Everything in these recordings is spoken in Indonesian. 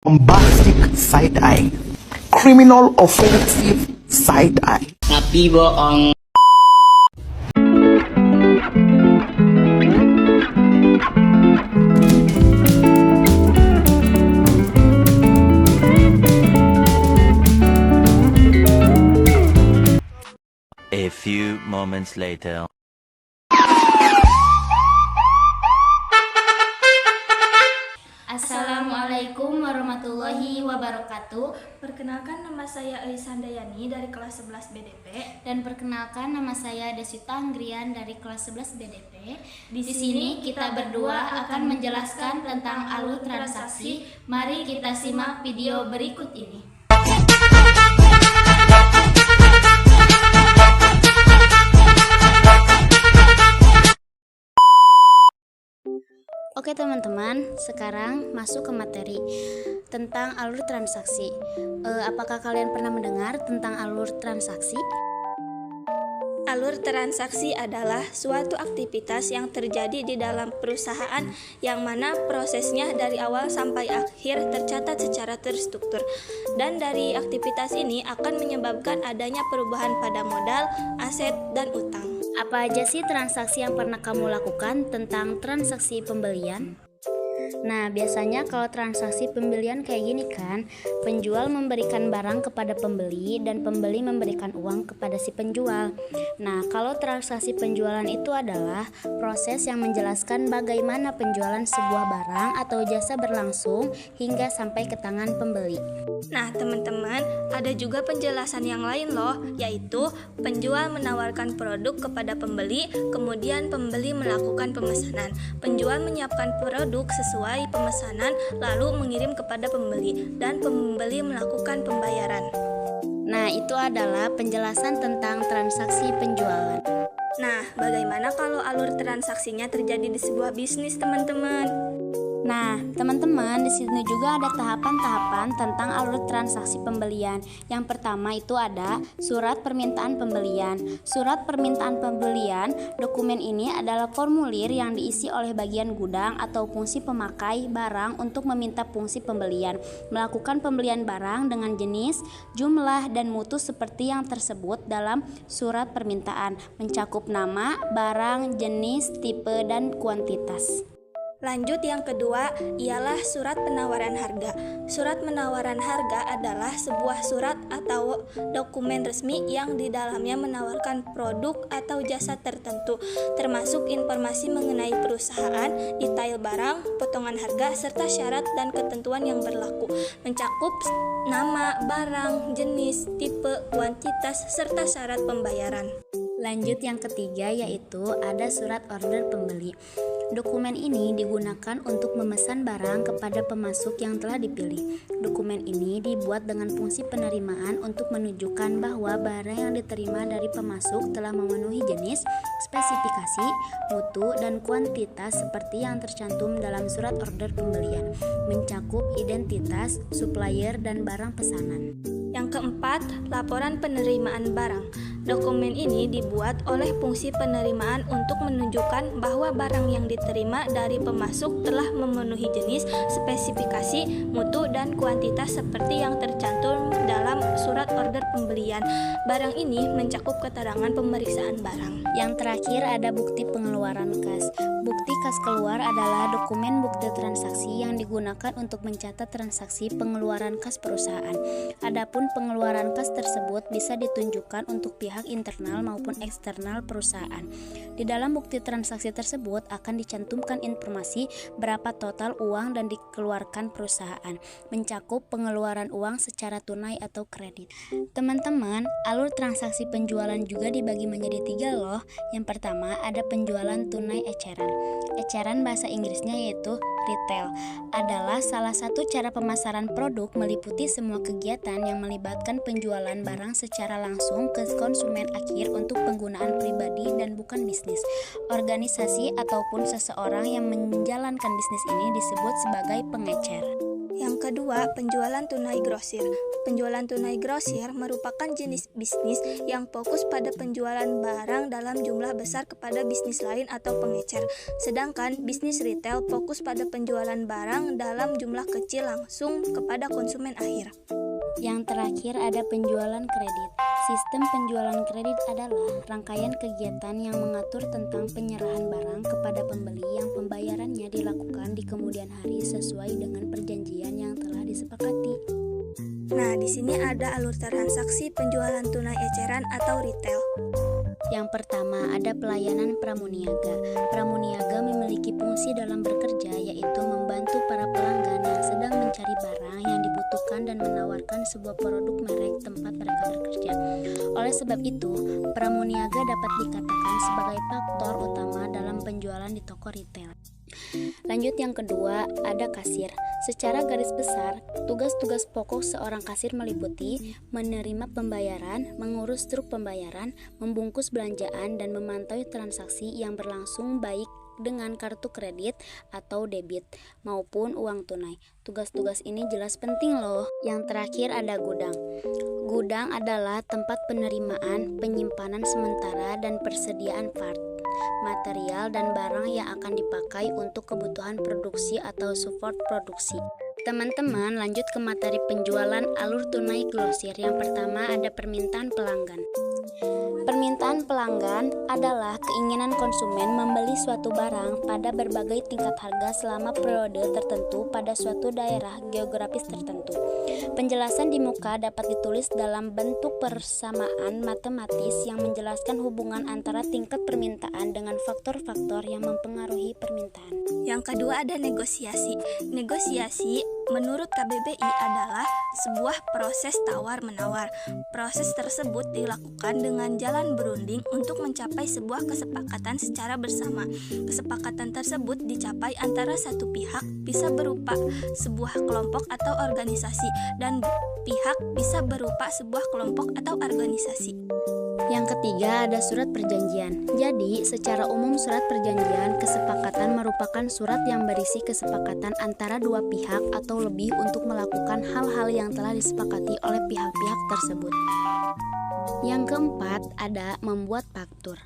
bombastic side-eye, criminal offensive side-eye. Tapi bohong. A few moments later. Assalamualaikum warahmatullahi wabarakatuh. Perkenalkan, nama saya Elisandayani dari kelas 11 BDP. Dan perkenalkan, nama saya Desita Anggrian dari kelas 11 BDP. Di sini kita berdua akan menjelaskan tentang alur transaksi. Mari kita simak video berikut ini. Oke teman-teman, sekarang masuk ke materi tentang alur transaksi. Apakah kalian pernah mendengar tentang alur transaksi? Alur transaksi adalah suatu aktivitas yang terjadi di dalam perusahaan yang mana prosesnya dari awal sampai akhir tercatat secara terstruktur. Dan dari aktivitas ini akan menyebabkan adanya perubahan pada modal, aset, dan utang. Apa aja sih transaksi yang pernah kamu lakukan tentang transaksi pembelian? Nah, biasanya kalau transaksi pembelian kayak gini kan, penjual memberikan barang kepada pembeli dan pembeli memberikan uang kepada si penjual. Nah, kalau transaksi penjualan itu adalah proses yang menjelaskan bagaimana penjualan sebuah barang atau jasa berlangsung hingga sampai ke tangan pembeli. Nah teman-teman, ada juga penjelasan yang lain loh, yaitu penjual menawarkan produk kepada pembeli, kemudian pembeli melakukan pemesanan. Penjual menyiapkan produk sesuai pemesanan, lalu mengirim kepada pembeli, dan pembeli melakukan pembayaran. Nah, itu adalah penjelasan tentang transaksi penjualan. Nah, bagaimana kalau alur transaksinya terjadi di sebuah bisnis, teman-teman? Nah, teman-teman, di sini juga ada tahapan-tahapan tentang alur transaksi pembelian. Yang pertama itu ada surat permintaan pembelian. Surat permintaan pembelian, dokumen ini adalah formulir yang diisi oleh bagian gudang atau fungsi pemakai barang untuk meminta fungsi pembelian, melakukan pembelian barang dengan jenis, jumlah, dan mutu seperti yang tersebut dalam surat permintaan, mencakup nama, barang, jenis, tipe, dan kuantitas. Lanjut, yang kedua ialah surat penawaran harga. Surat penawaran harga adalah sebuah surat atau dokumen resmi yang di dalamnya menawarkan produk atau jasa tertentu, termasuk informasi mengenai perusahaan, detail barang, potongan harga, serta syarat dan ketentuan yang berlaku, mencakup nama, barang, jenis, tipe, kuantitas, serta syarat pembayaran. Lanjut, yang ketiga yaitu ada surat order pembeli. Dokumen ini digunakan untuk memesan barang kepada pemasok yang telah dipilih. Dokumen ini dibuat dengan fungsi penerimaan untuk menunjukkan bahwa barang yang diterima dari pemasok telah memenuhi jenis, spesifikasi, mutu, dan kuantitas seperti yang tercantum dalam surat order pembelian, mencakup identitas, supplier, dan barang pesanan. Yang keempat, laporan penerimaan barang. Dokumen ini dibuat oleh fungsi penerimaan untuk menunjukkan bahwa barang yang diterima dari pemasok telah memenuhi jenis, spesifikasi, mutu, dan kuantitas seperti yang tercantum dalam surat order pembelian. Barang ini mencakup keterangan pemeriksaan barang. Yang terakhir ada bukti pengeluaran kas. Bukti kas keluar adalah dokumen bukti transaksi yang digunakan untuk mencatat transaksi pengeluaran kas perusahaan. Adapun pengeluaran kas tersebut bisa ditunjukkan untuk pihak internal maupun eksternal perusahaan. Di dalam bukti transaksi tersebut akan dicantumkan informasi berapa total uang dan dikeluarkan perusahaan, mencakup pengeluaran uang secara tunai atau kredit. Teman-teman, alur transaksi penjualan juga dibagi menjadi 3 loh. Yang pertama ada penjualan tunai eceran. Eceran bahasa Inggrisnya yaitu retail, adalah salah satu cara pemasaran produk meliputi semua kegiatan yang melibatkan penjualan barang secara langsung ke konsumen akhir untuk penggunaan pribadi dan bukan bisnis. Organisasi ataupun seseorang yang menjalankan bisnis ini disebut sebagai pengecer. Yang kedua, penjualan tunai grosir. Penjualan tunai grosir merupakan jenis bisnis yang fokus pada penjualan barang dalam jumlah besar kepada bisnis lain atau pengecer. Sedangkan bisnis retail fokus pada penjualan barang dalam jumlah kecil langsung kepada konsumen akhir. Yang terakhir ada penjualan kredit. Sistem penjualan kredit adalah rangkaian kegiatan yang mengatur tentang penyerahan barang kepada pembeli yang pembayarannya dilakukan di kemudian hari sesuai dengan perjanjian yang telah disepakati. Nah, di sini ada alur transaksi penjualan tunai eceran atau retail. Yang pertama ada pelayanan pramuniaga. Pramuniaga memiliki fungsi dalam bekerja yaitu membantu para pelanggan yang sedang mencari barang yang dibutuhkan dan menawarkan sebuah produk merek tempat mereka bekerja. Oleh sebab itu, pramuniaga dapat dikatakan sebagai faktor utama dalam penjualan di toko retail. Lanjut yang kedua, ada kasir. Secara garis besar, tugas-tugas pokok seorang kasir meliputi menerima pembayaran, mengurus truk pembayaran, membungkus belanjaan, dan memantau transaksi yang berlangsung baik dengan kartu kredit atau debit maupun uang tunai. Tugas-tugas ini jelas penting loh. Yang terakhir ada gudang. Gudang adalah tempat penerimaan, penyimpanan sementara, dan persediaan part, material, dan barang yang akan dipakai untuk kebutuhan produksi atau support produksi. Teman-teman, lanjut ke materi penjualan alur tunai grosir. Yang pertama ada permintaan pelanggan. Permintaan pelanggan adalah keinginan konsumen membeli suatu barang pada berbagai tingkat harga selama periode tertentu pada suatu daerah geografis tertentu. Penjelasan di muka dapat ditulis dalam bentuk persamaan matematis yang menjelaskan hubungan antara tingkat permintaan dengan faktor-faktor yang mempengaruhi permintaan. Yang kedua ada negosiasi. Negosiasi menurut KBBI adalah sebuah proses tawar-menawar. Proses tersebut dilakukan dengan jalan berunding untuk mencapai sebuah kesepakatan secara bersama. Kesepakatan tersebut dicapai antara satu pihak, bisa berupa sebuah kelompok atau organisasi, dan pihak bisa berupa sebuah kelompok atau organisasi. Yang ketiga ada surat perjanjian. Jadi, secara umum surat perjanjian kesepakatan merupakan surat yang berisi kesepakatan antara dua pihak atau lebih untuk melakukan hal-hal yang telah disepakati oleh pihak-pihak tersebut. Yang keempat ada membuat faktur.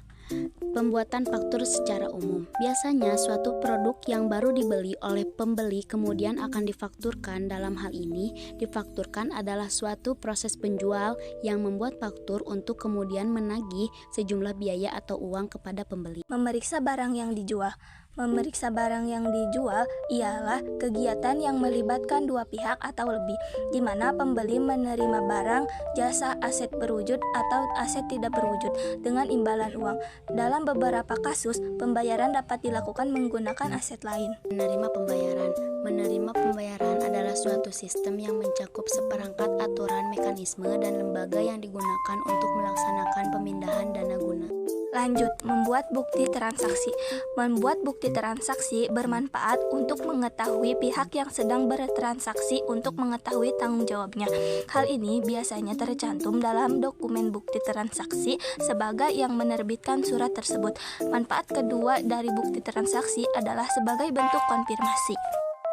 Pembuatan faktur secara umum. Biasanya suatu produk yang baru dibeli oleh pembeli kemudian akan difakturkan. Dalam hal ini, difakturkan adalah suatu proses penjual yang membuat faktur untuk kemudian menagih sejumlah biaya atau uang kepada pembeli. Memeriksa barang yang dijual. Memeriksa barang yang dijual ialah kegiatan yang melibatkan dua pihak atau lebih, di mana pembeli menerima barang, jasa, aset berwujud atau aset tidak berwujud dengan imbalan uang. Dalam beberapa kasus, pembayaran dapat dilakukan menggunakan aset lain. Menerima pembayaran. Menerima pembayaran adalah suatu sistem yang mencakup seperangkat aturan, mekanisme, dan lembaga yang digunakan untuk melaksanakan pemindahan dana guna. Lanjut, membuat bukti transaksi. Membuat bukti transaksi bermanfaat untuk mengetahui pihak yang sedang bertransaksi untuk mengetahui tanggung jawabnya. Hal ini biasanya tercantum dalam dokumen bukti transaksi sebagai yang menerbitkan surat tersebut. Manfaat kedua dari bukti transaksi adalah sebagai bentuk konfirmasi.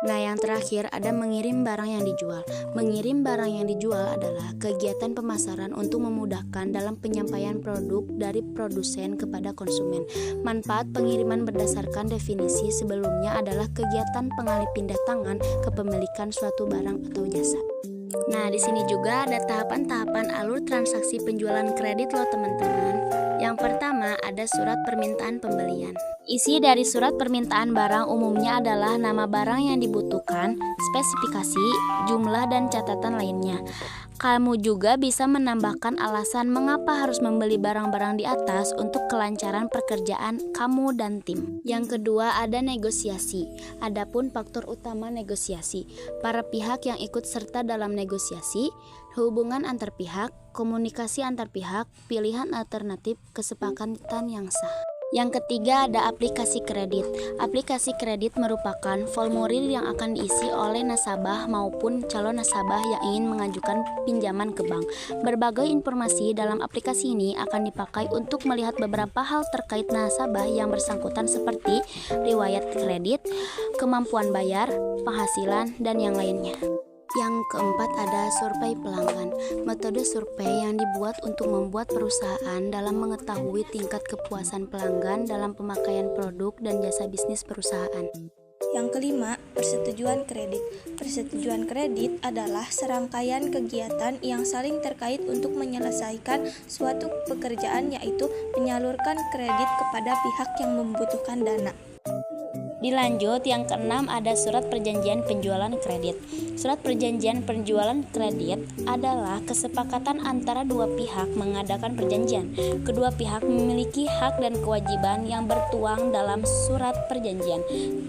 Nah, yang terakhir ada mengirim barang yang dijual. Mengirim barang yang dijual adalah kegiatan pemasaran untuk memudahkan dalam penyampaian produk dari produsen kepada konsumen. Manfaat pengiriman berdasarkan definisi sebelumnya adalah kegiatan pengalih pindah tangan kepemilikan suatu barang atau jasa. Nah, di sini juga ada tahapan-tahapan alur transaksi penjualan kredit loh teman-teman. Yang pertama ada surat permintaan pembelian. Isi dari surat permintaan barang umumnya adalah nama barang yang dibutuhkan, spesifikasi, jumlah, dan catatan lainnya. Kamu juga bisa menambahkan alasan mengapa harus membeli barang-barang di atas untuk kelancaran pekerjaan kamu dan tim. Yang kedua ada negosiasi. Adapun faktor utama negosiasi, para pihak yang ikut serta dalam negosiasi, hubungan antar pihak, komunikasi antar pihak, pilihan alternatif, kesepakatan yang sah. Yang ketiga ada aplikasi kredit. Aplikasi kredit merupakan formulir yang akan diisi oleh nasabah maupun calon nasabah yang ingin mengajukan pinjaman ke bank. Berbagai informasi dalam aplikasi ini akan dipakai untuk melihat beberapa hal terkait nasabah yang bersangkutan seperti riwayat kredit, kemampuan bayar, penghasilan, dan yang lainnya. Yang keempat ada survei pelanggan. Metode survei yang dibuat untuk membuat perusahaan dalam mengetahui tingkat kepuasan pelanggan dalam pemakaian produk dan jasa bisnis perusahaan. Yang kelima, persetujuan kredit. Persetujuan kredit adalah serangkaian kegiatan yang saling terkait untuk menyelesaikan suatu pekerjaan, yaitu menyalurkan kredit kepada pihak yang membutuhkan dana. Dilanjut, yang keenam ada surat perjanjian penjualan kredit. Surat perjanjian penjualan kredit adalah kesepakatan antara dua pihak mengadakan perjanjian. Kedua pihak memiliki hak dan kewajiban yang bertuang dalam surat perjanjian.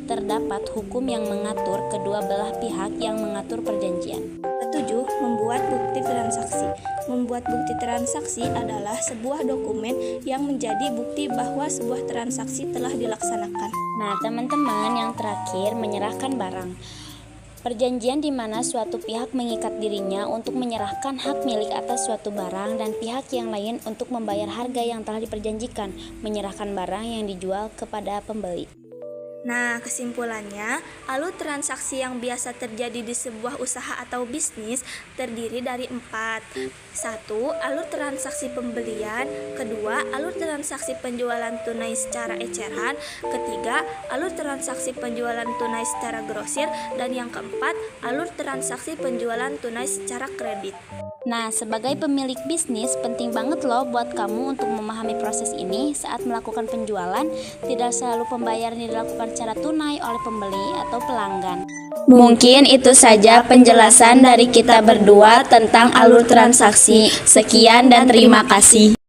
Terdapat hukum yang mengatur kedua belah pihak yang mengatur perjanjian. Ketujuh, membuat bukti transaksi. Membuat bukti transaksi adalah sebuah dokumen yang menjadi bukti bahwa sebuah transaksi telah dilaksanakan. Nah, teman-teman, yang terakhir menyerahkan barang. Perjanjian di mana suatu pihak mengikat dirinya untuk menyerahkan hak milik atas suatu barang dan pihak yang lain untuk membayar harga yang telah diperjanjikan, menyerahkan barang yang dijual kepada pembeli. Nah, kesimpulannya, alur transaksi yang biasa terjadi di sebuah usaha atau bisnis terdiri dari 4. 1. Alur transaksi pembelian. 2. Alur transaksi penjualan tunai secara eceran. 3. Alur transaksi penjualan tunai secara grosir. Dan yang keempat, alur transaksi penjualan tunai secara kredit. Nah, sebagai pemilik bisnis, penting banget loh buat kamu untuk memahami proses ini saat melakukan penjualan. Tidak selalu pembayaran dilakukan secara tunai oleh pembeli atau pelanggan. Mungkin itu saja penjelasan dari kita berdua tentang alur transaksi. Sekian dan terima kasih.